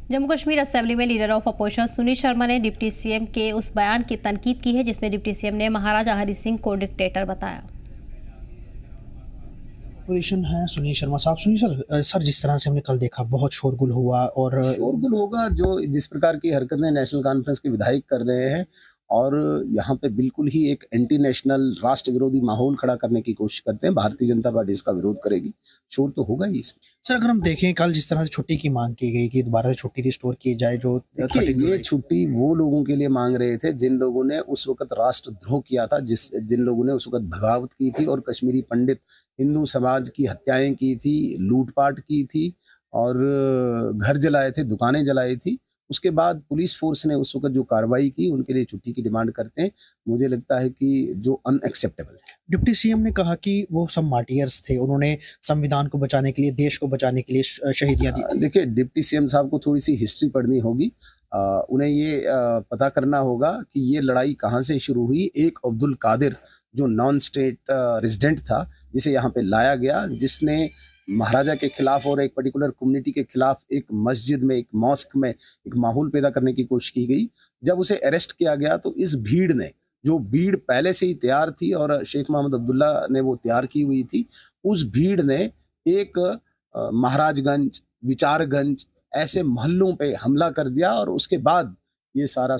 Jammu Kashmir assembly में leader of opposition Sunil Sharma ने deputy CM के उस बयान की तनकीद की है जिसमें डिप्टी सीएम ने महाराजा हरि सिंह को डिक्टेटर बताया। पोजीशन है सुनील शर्मा साहब। सुनील सर जिस तरह से हमने कल देखा बहुत शोरगुल हुआ और शोरगुल होगा जो जिस प्रकार की हरकतें नेशनल कॉन्फ्रेंस के विधायक कर रहे हैं और यहाँ पे बिल्कुल ही एक एंटी नेशनल राष्ट्र विरोधी माहौल खड़ा करने की कोशिश करते हैं। भारतीय जनता पार्टी इसका विरोध करेगी। शोर तो होगा ही इसमें। सर अगर हम देखें कल जिस तरह से छुट्टी की मांग की गई कि दोबारा से छुट्टी रिस्टोर की जाए, जो ये छुट्टी वो लोगों के लिए मांग रहे थे जिन लोगों ने उस वक्त राष्ट्रद्रोह किया था, जिन लोगों ने उस वक्त बगावत की थी और कश्मीरी पंडित हिंदू समाज की हत्याएं की थी, लूटपाट की थी और घर जलाए थे, दुकानें जलाई थी। उसके बाद पुलिस फोर्स ने उस वक्त जो कार्रवाई की उनके लिए छुट्टी की डिमांड करते हैं। मुझे लगता है कि जो अनएक्सेप्टेबल है। डिप्टी सीएम ने कहा कि वो सब मार्टियर्स थे, उन्होंने संविधान को बचाने के लिए, देश को बचाने के लिए शहीदियां दी। देखिए, डिप्टी सीएम साहब को थोड़ी सी हिस्ट्री पढ़नी होगी। उन्हें ये पता करना होगा कि ये लड़ाई कहाँ से शुरू हुई। एक अब्दुल कादिर जो नॉन स्टेट रेजिडेंट था, जिसे यहाँ पे लाया गया, जिसने महाराजा के खिलाफ और एक पर्टिकुलर कम्युनिटी के खिलाफ एक मस्जिद में, एक मॉस्क में एक माहौल पैदा करने की कोशिश की गई। जब उसे अरेस्ट किया गया तो इस भीड़ ने, जो भीड़ पहले से ही तैयार थी और शेख मोहम्मद अब्दुल्ला ने वो तैयार की हुई थी, उस भीड़ ने एक महाराजगंज, विचारगंज ऐसे मोहल्लों पे हमला कर दिया और उसके बाद ये सारा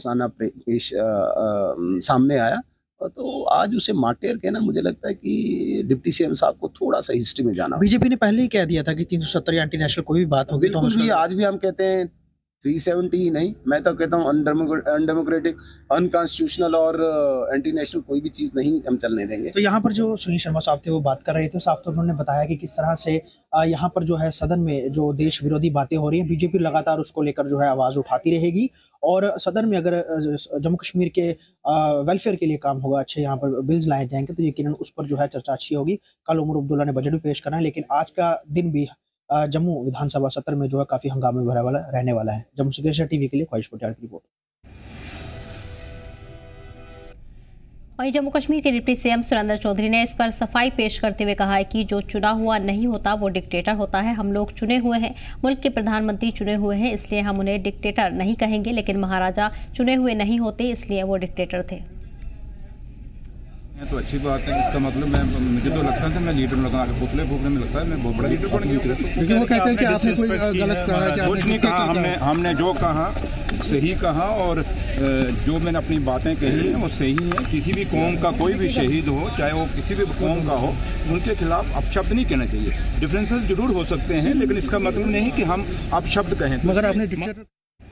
सामने आया। तो आज उसे मार्टियर कहना, मुझे लगता है कि डिप्टी सीएम साहब को थोड़ा सा हिस्ट्री में जाना। बीजेपी ने पहले ही कह दिया था कि 370 या एंटी नेशनल कोई भी बात होगी तो बिल्कुल, आज भी हम कहते हैं 370 ही नहीं, मैं तो कहता हूँ अनडेमोक्रेटिक, अनकॉन्स्टिट्यूशनल और एंटी नेशनल कोई भी चीज़ नहीं हम चलने देंगे। तो यहाँ पर जो सुनील शर्मा साहब थे वो बात कर रहे थे, साफ तौर पर उन्होंने बताया कि किस तरह से यहाँ पर जो है सदन में जो देश विरोधी बातें हो रही हैं, बीजेपी लगातार उसको लेकर जो है आवाज़ उठाती रहेगी और सदन में अगर जम्मू कश्मीर के वेलफेयर के लिए काम होगा, अच्छे यहाँ पर बिल्स लाए जाएंगे तो यकीनन उस पर जो है चर्चा अच्छी होगी। कल उमर अब्दुल्ला ने बजट भी पेश करना है, लेकिन आज का दिन भी जम्मू विधानसभा सत्र में जो है काफी हंगामे भरा वाला रहने वाला है। जम्मू से केसर टीवी के लिए ख्वाहिश पटियाला की रिपोर्ट। वहीं जम्मू कश्मीर के डिप्टी सीएम सुरेंद्र चौधरी ने इस पर सफाई पेश करते हुए कहा है कि जो चुना हुआ नहीं होता वो डिक्टेटर होता है। हम लोग चुने हुए हैं, मुल्क के प्रधानमंत्री चुने हुए हैं, इसलिए हम उन्हें डिक्टेटर नहीं कहेंगे, लेकिन महाराजा चुने हुए नहीं होते इसलिए वो डिक्टेटर थे। तो अच्छी बात है। इसका मतलब मुझे तो लगता है कि मैं लीडर लगा के पुतले फूकने में लगता है मैं बहुत बड़ा लीडर बन गया। लेकिन वो कहते हैं कि आपने कोई गलत कहा है, कुछ नहीं कहा। हमने जो कहा सही कहा और जो मैंने अपनी बातें कही हैं वो सही है। किसी भी कौम का कोई भी शहीद हो, चाहे वो किसी भी कौम का हो, उनके खिलाफ अपशब्द नहीं कहना चाहिए। डिफरेंसेस जरूर हो सकते हैं लेकिन इसका मतलब नहीं कि हम अपशब्द कहें। मगर आपने